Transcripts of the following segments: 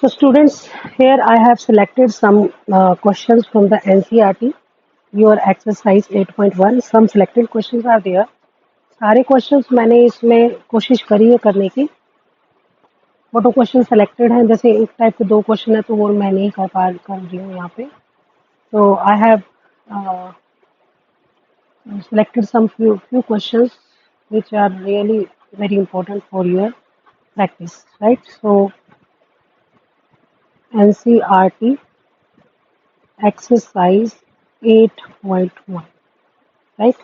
So students, here I have selected some questions from the NCERT, your exercise 8.1. Some selected questions are there. सारे questions मैंने इसमें कोशिश करी है करने की. फोटो क्वेश्चन सेलेक्टेड हैं, जैसे एक टाइप के 2 क्वेश्चन है तो वो मैं नहीं कर रही हूँ यहाँ पे. So I have selected some few questions which are really very important for your practice, right? So NCERT exercise 8.1, right.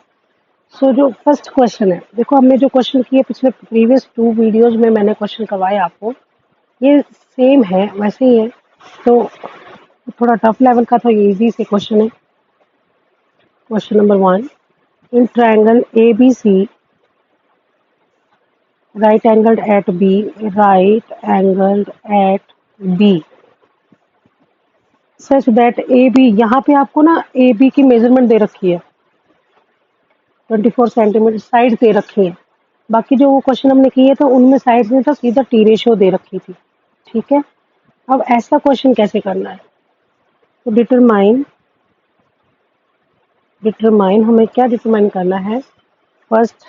So जो फर्स्ट क्वेश्चन है, देखो हमने जो क्वेश्चन किए पिछले प्रीवियस 2 वीडियोज में मैंने क्वेश्चन करवाए आपको, ये सेम है, वैसे ही है. तो थोड़ा टफ लेवल का था, ये इजी से क्वेश्चन है. Question number 1, in triangle ABC right angled at B, right angled at B such that AB, यहाँ पे आपको ना AB की मेजरमेंट दे रखी है 24 सेंटीमीटर, साइड दे रखी है. बाकी जो वो क्वेश्चन हमने किए थे उनमें साइड में था, सीधा टी रेशियो दे रखी थी. ठीक है, अब ऐसा क्वेश्चन कैसे करना है? तो डिटरमाइन हमें क्या डिटरमाइन करना है? First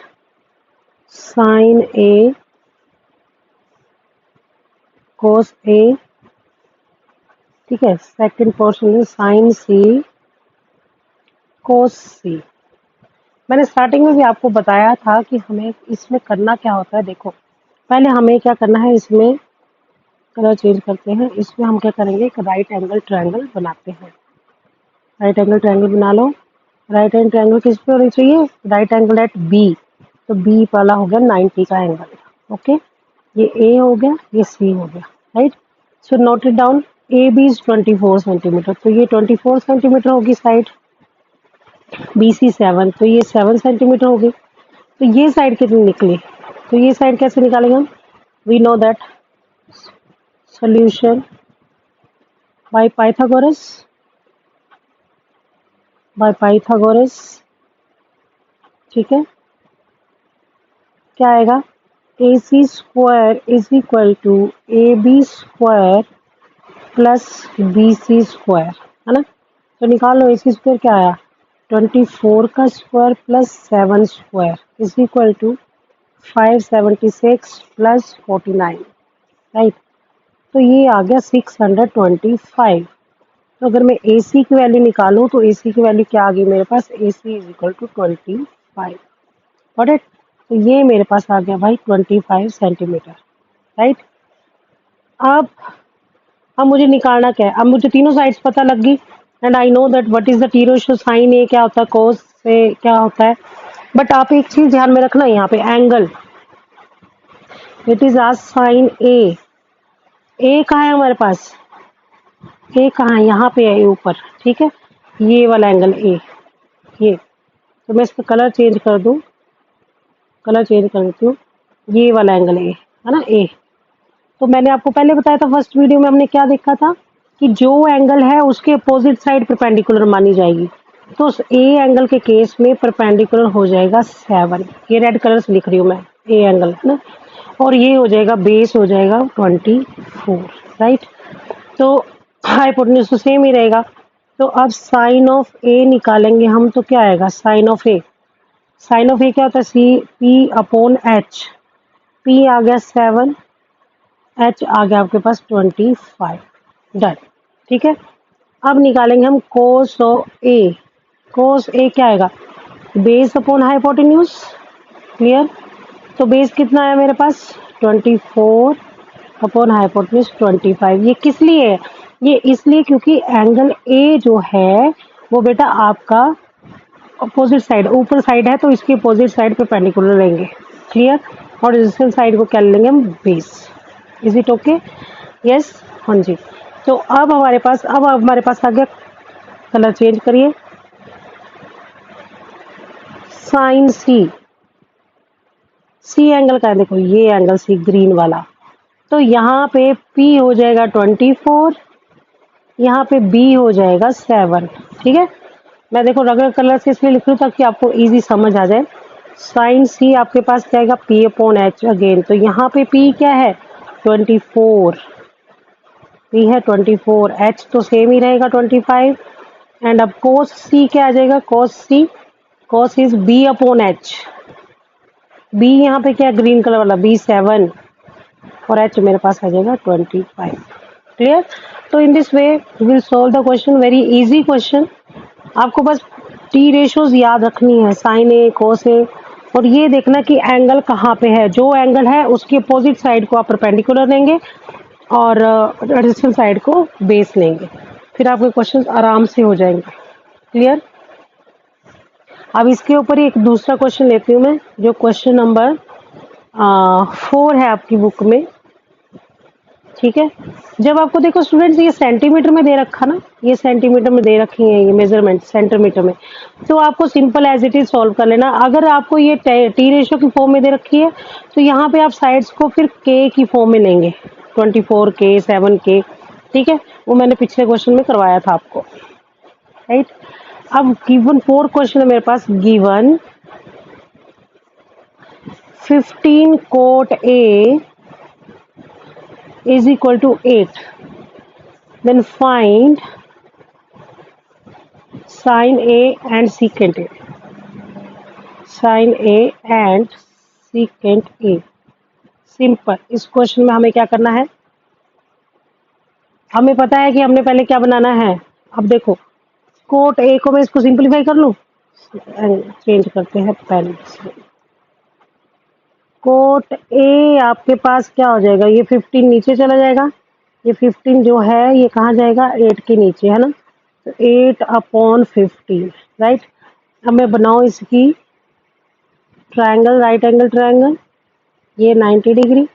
sine A cos A, ठीक है. सेकंड पोर्शन में साइन C कोस C. मैंने स्टार्टिंग में भी आपको बताया था कि हमें इसमें करना क्या होता है. देखो पहले हमें क्या करना है, इसमें कलर चेंज करते हैं. इसमें हम क्या करेंगे, एक राइट एंगल ट्रायंगल बनाते हैं. राइट एंगल ट्रायंगल बना लो. राइट एंगल ट्रायंगल किस पे होनी चाहिए? Right angle at B. तो B वाला हो गया 90 का एंगल. ओके, ये A हो गया, ये C हो गया, right. So note it down. AB is 24 centimetre, तो ये 24 सेंटीमीटर होगी साइड. BC 7, तो ये 7 सेंटीमीटर होगी. तो ये साइड कितनी निकली? तो ये साइड कैसे निकालेंगे हम? We know that solution by Pythagoras. ठीक है, क्या आएगा? AC square is equal to AB square plus BC square, है ना. तो निकाल लो. AC स्क्वायर क्या आया? 24 का square plus 7 square is equal to 576 plus 49, right. तो ये आ गया 625. तो अगर मैं AC की वैल्यू निकालूं तो AC की वैल्यू क्या आ गई मेरे पास? AC is equal to 25. Got it. तो ये मेरे पास आ गया भाई 25 सेंटीमीटर, राइट. अब मुझे निकालना क्या है? अब मुझे तीनों साइड्स पता लग गई and I know that what is the T ratio. Sine A क्या होता है, कोस से क्या होता है. बट आप एक चीज ध्यान में रखना, यहाँ पे एंगल इट इज आज साइन A. A कहाँ है हमारे पास? A कहाँ है? यहाँ पे है A ऊपर, ठीक है. ये वाला एंगल A, ये. तो मैं इसका कलर चेंज कर दूं, कलर चेंज कर देती हूँ. ये वाला एंगल A है ना, A. तो मैंने आपको पहले बताया था फर्स्ट वीडियो में, हमने क्या देखा था कि जो एंगल है उसके अपोजिट साइड परपेंडिकुलर मानी जाएगी. तो उस A एंगल के केस में परपेंडिकुलर हो जाएगा 7. ये रेड कलर से लिख रही हूँ मैं, A एंगल, है ना. और ये हो जाएगा, बेस हो जाएगा 24, राइट. तो हाइपोटेन्यूज तो सेम ही रहेगा. तो अब साइन ऑफ A निकालेंगे हम, तो क्या आएगा? साइन ऑफ A क्या होता है? P upon H. P आ गया 7, H आ गया आपके पास 25. डन, ठीक है. अब निकालेंगे हम cos of A. Cos A क्या आएगा? Base upon hypotenuse. क्लियर. तो बेस कितना है मेरे पास? 24 अपॉन हाइपोटेन्यूज 25. ये किस लिए है? ये इसलिए क्योंकि एंगल A जो है वो बेटा आपका अपोजिट साइड, ऊपर साइड है, तो इसकी अपोजिट साइड पे परपेंडिकुलर रहेंगे. क्लियर. और रेजिस्टेंस साइड को क्या लेंगे हम? Base. Is it okay? Yes, हाँ जी. तो अब हमारे पास आ गया, कलर चेंज करिए, साइन C एंगल का है. देखो ये एंगल C ग्रीन वाला. तो यहाँ पे P हो जाएगा 24, यहाँ पे B हो जाएगा 7. ठीक है. मैं देखो रेगुलर कलर से इसलिए लिख रही हूँ ताकि आपको इजी समझ आ जाए. साइन C आपके पास क्या आएगा? P upon H again. तो यहाँ पे P क्या है? 24. पी है 24, एच तो सेम ही रहेगा 25, एंड अब कोस सी क्या आ जाएगा, cos C, cos is B upon H, B यहाँ पे क्या ग्रीन कलर वाला B7 और एच मेरे पास आ जाएगा 25। क्लियर? तो in this way will solve the question, very easy question. आपको बस टी रेशियोज याद रखनी है, साइन ए, कोस ए, और ये देखना कि एंगल कहाँ पे है, जो एंगल है उसकी अपोजिट साइड को आप परपेंडिकुलर लेंगे और एडजेसेंट साइड को बेस लेंगे, फिर आपके क्वेश्चन आराम से हो जाएंगे। क्लियर? अब इसके ऊपर ही एक दूसरा क्वेश्चन लेती हूँ मैं, जो क्वेश्चन नंबर 4 है आपकी बुक में। ठीक है, जब आपको देखो स्टूडेंट्स ये सेंटीमीटर में दे रखा ना, ये सेंटीमीटर में दे रखी है ये मेजरमेंट सेंटीमीटर में, तो आपको simple as it is solve कर लेना। अगर आपको ये टी रेशियो की फॉर्म में दे रखी है तो यहाँ पे आप साइड्स को फिर के की फॉर्म में लेंगे, 24K, 7K। ठीक है, वो मैंने पिछले क्वेश्चन में करवाया था आपको, राइट। अब गिवन 4 क्वेश्चन है मेरे पास, given 15 cot A is equal to 8, then find sin A and secant A, sin A and secant A। Simple, इस क्वेश्चन में हमें क्या करना है, हमें पता है कि हमने पहले क्या बनाना है। अब देखो कोट ए को मैं इसको सिंपलीफाई कर लूं, चेंज करते हैं पहले से। कोट ए आपके पास क्या हो जाएगा, ये 15 नीचे चला जाएगा, ये 15 जो है ये कहाँ जाएगा, 8 के नीचे, है ना, तो 8/15, राइट। अब मैं बनाऊं इसकी ट्रायंगल, राइट एंगल ट्रायंगल, ये 90 डिग्री,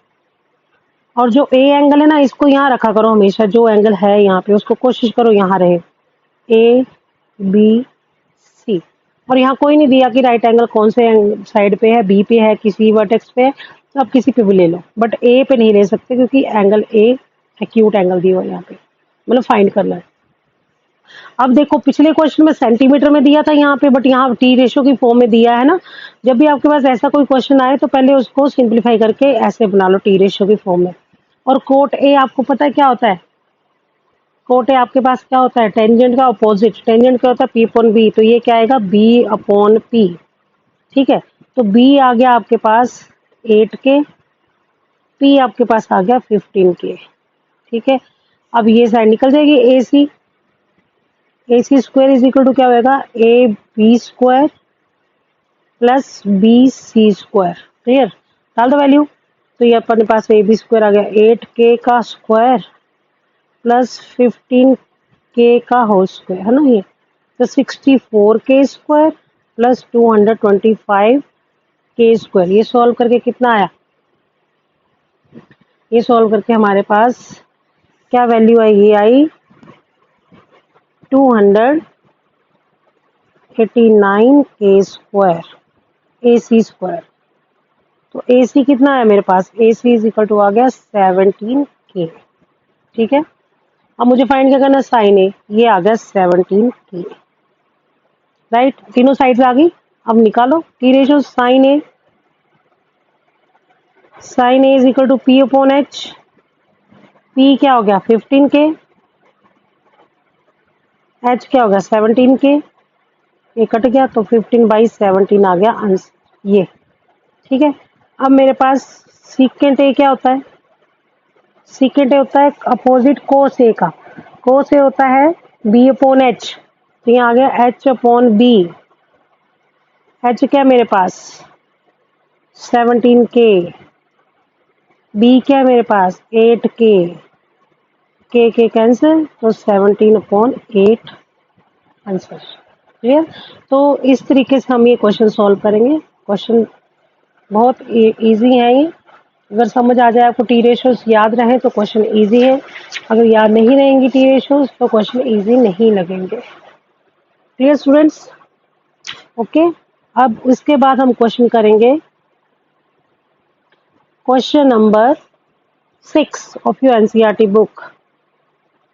और जो ए एंगल है ना इसको यहाँ रखा करो हमेशा, जो एंगल है यहाँ पे उसको कोशिश करो यहाँ रहे, ABC। और यहाँ कोई नहीं दिया कि राइट एंगल कौन से साइड पे है, बी पे है, किसी वर्टेक्स पे है, तो आप किसी पे भी ले लो, बट ए पे नहीं ले सकते क्योंकि एंगल ए एक्यूट एंगल दिया हुआ है यहाँ पे, मतलब फाइंड करना है। अब देखो पिछले क्वेश्चन में सेंटीमीटर में दिया था यहाँ पे, बट यहाँ टी रेशियो की फॉर्म में दिया है ना। जब भी आपके पास ऐसा कोई क्वेश्चन आए तो पहले उसको सिंप्लीफाई करके ऐसे बना लो टी रेशियो की फॉर्म में। और कोट ए आपको पता है क्या होता है, कोट ए आपके पास क्या होता है, टेंजेंट का अपोजिट, टेंजेंट क्या होता है, P/B, तो ये क्या आएगा B/P। ठीक है, तो B आ गया आपके पास 8K, P आपके पास आ गया 15K। ठीक है, अब ये साइड निकल जाएगी, AC square is equal to क्या होगा, AB square plus BC square. Clear? डाल दो वैल्यू, तो ये अपने पास AB स्क्वायर आ गया 8K का स्क्वायर प्लस 15K का होल स्क्वायर, है ना, ये तो 64K square plus 225K square. ये सॉल्व करके कितना आया, ये सॉल्व करके हमारे पास क्या वैल्यू आई, ये आई 289K स्क्वायर, AC स्क्वायर। तो AC कितना है मेरे पास, AC इज इक्वल टू आ गया 17K। ठीक है, अब मुझे फाइंड क्या करना है, साइन ए, ये आ गया 17K, राइट। तीनों साइड्स आ गई, अब निकालो T ratio, sine A is equal to P/H, P क्या हो गया 15K, H क्या हो गया 17K, ये कट गया तो 15/17 आ गया आंसर ये। ठीक है, अब मेरे पास सीकेंट ए क्या होता है, सीकेंट ए होता है अपोजिट कोस ए का, कोस ए होता है B/H, तो यहाँ आ गया H/B, H क्या है मेरे पास 17K, B क्या है मेरे पास 8K, K कैंसिल, तो 17/8 आंसर। क्लियर? तो इस तरीके से हम ये क्वेश्चन सॉल्व करेंगे। क्वेश्चन बहुत इजी है ये, अगर समझ आ जाए आपको, टी रेशियोज याद रहे तो क्वेश्चन इजी है, अगर याद नहीं रहेंगी टी रेशियोज तो क्वेश्चन इजी नहीं लगेंगे। Clear students? ओके, अब इसके बाद हम क्वेश्चन करेंगे question number 6 of your NCERT book.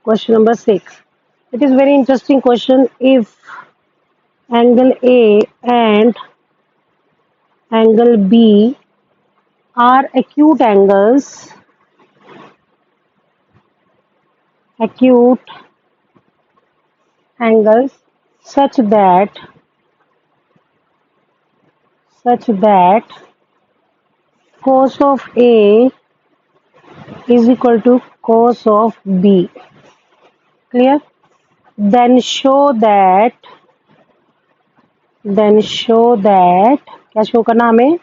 Question number 6. It is very interesting question. If angle A and angle B are acute angles, acute angles such that cos of A is equal to cos of B. Clear? Then show that क्या show करना हमें,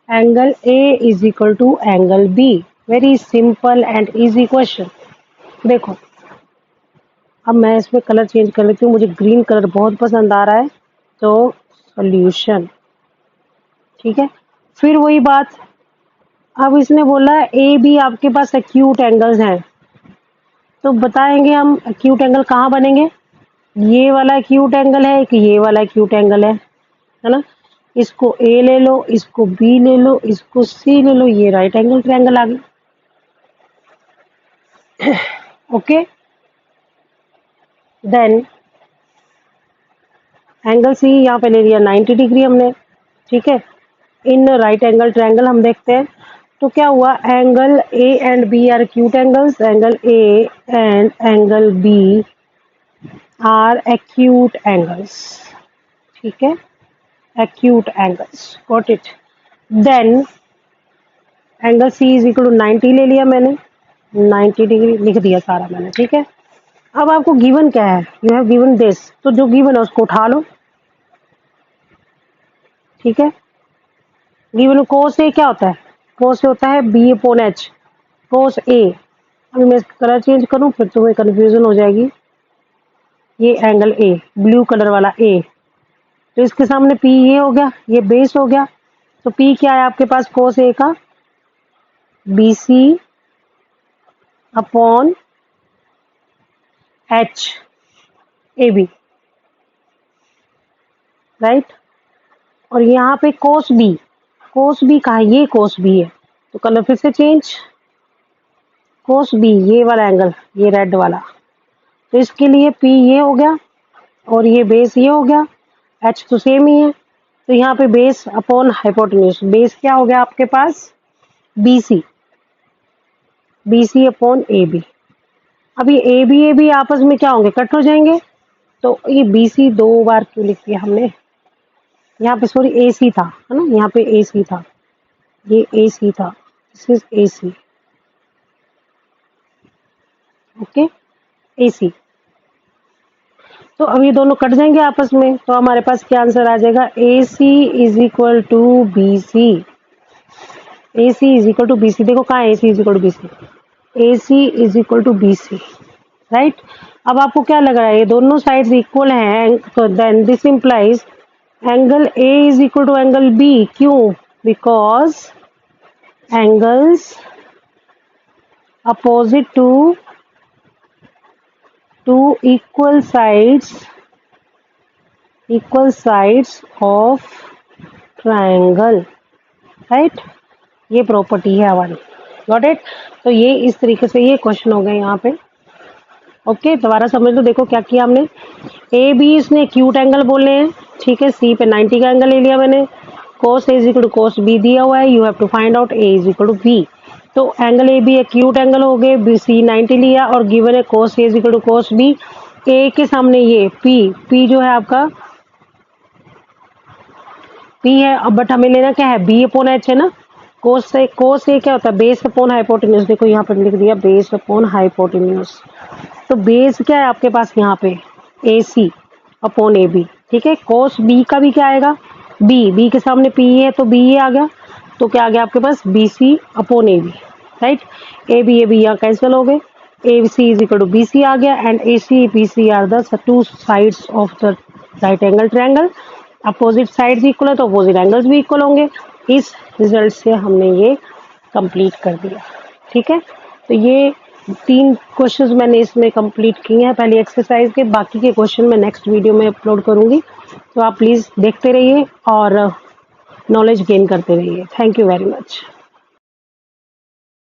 angle A is equal to angle B. Very simple and easy question. देखो अब मैं इसमें colour change कर लेती हूँ, मुझे ग्रीन कलर बहुत पसंद आ रहा है. तो सॉल्यूशन, ठीक है. फिर वही बात, अब इसने बोला ए बी आपके पास एक्यूट एंगल्स हैं, तो बताएंगे हम एक्यूट एंगल कहाँ बनेंगे. ये वाला एक्यूट एंगल है, एक ये वाला एक्यूट एंगल है ना. इसको ए ले लो, इसको बी ले लो, इसको सी ले लो, ये राइट एंगल ट्रायंगल आ गई. ओके, देन एंगल सी यहाँ पे ले लिया 90 डिग्री हमने, ठीक है. इन राइट एंगल ट्रायंगल हम देखते हैं. तो क्या हुआ, angle A and B are acute angles, angle A and angle B are acute angles, ठीक है. acute angles, got it. Then angle C is equal to 90 ले लिया मैंने, 90 डिग्री लिख दिया सारा मैंने, ठीक है. अब आपको गिवन क्या है, यू हैव गिवन दिस, तो जो गिवन है उसको उठा लो, ठीक है. गिवन कोस ए क्या होता है, कोस ए होता है B अपॉन H, कोस ए. अभी मैं कलर चेंज करूं फिर तुम्हें कंफ्यूजन हो जाएगी. ये एंगल ए, ब्लू कलर वाला ए, तो इसके सामने P ये हो गया, ये बेस हो गया. तो P क्या है आपके पास, कोस ए का BC upon H AB, right. और यहाँ पे कोस B कहा है, ये कोस B है, तो कलर फिर से चेंज. कोस B ये वाला एंगल, ये रेड वाला, तो इसके लिए P ये हो गया और ये बेस ये हो गया. H तो सेम ही है, तो यहाँ पे बेस अपॉन हाइपोटेन्यूज, बेस क्या हो गया आपके पास BC अपॉन AB. अब ये AB आपस में क्या होंगे, कट हो जाएंगे. तो ये BC 2 बार क्यों लिख दिया हमने, यहाँ पे सॉरी AC था, है ना, यहाँ पे AC था, ये AC था, this is AC, okay, AC. तो अब ये दोनों कट जाएंगे आपस में, तो हमारे पास क्या आंसर आ जाएगा, AC is equal to BC. AC is equal to BC, देखो कहाँ AC is equal to BC, AC is equal to BC, right. अब आपको क्या लग रहा है, ये दोनों साइड्स इक्वल हैं, तो then this implies angle A is equal to angle B. क्यों, because angles opposite to equal sides of triangle, right. ये प्रॉपर्टी है हमारी, गॉट इट. तो ये इस तरीके से ये क्वेश्चन हो गए यहाँ पे. ओके, दोबारा समझ लो. देखो क्या किया हमने, ए बी इसने एक्यूट एंगल बोले हैं, ठीक है. सी पे 90 का एंगल ले लिया मैंने, cos A is equal to cos B दिया हुआ है, you have to find out A is equal to B. तो angle A B acute angle हो गए, बी सी 90 लिया और गिवन है cos A is equal to cos B. A के सामने ये पी जो है आपका पी है, अब बट हमें लेना क्या है, बी अपॉन एच है ना. कोस ए क्या होता है, बेस अपॉन हाइपोटेन्यूज. देखो यहाँ पर लिख दिया बेस अपॉन हाइपोटेन्यूज. तो बेस क्या है आपके पास यहाँ पे, ए सी अपॉन ए बी, ठीक है. कोस बी का भी क्या आएगा, बी के सामने पी है तो बी ये आ गया, तो क्या आ गया आपके पास, B C upon A B, right. A B यहाँ कैंसिल हो गए, A C is equal to B C आ गया, and A C B C are the two sides of the right angle triangle. Opposite sides equal है तो opposite angles भी equal होंगे. इस रिजल्ट से हमने ये कंप्लीट कर दिया, ठीक है. तो ये 3 क्वेश्चंस मैंने इसमें कंप्लीट किए हैं पहली एक्सरसाइज के. बाकी के क्वेश्चन मैं नेक्स्ट वीडियो में अपलोड करूंगी, तो आप प्लीज़ देखते रहिए और नॉलेज गेन करते रहिए. Thank you very much.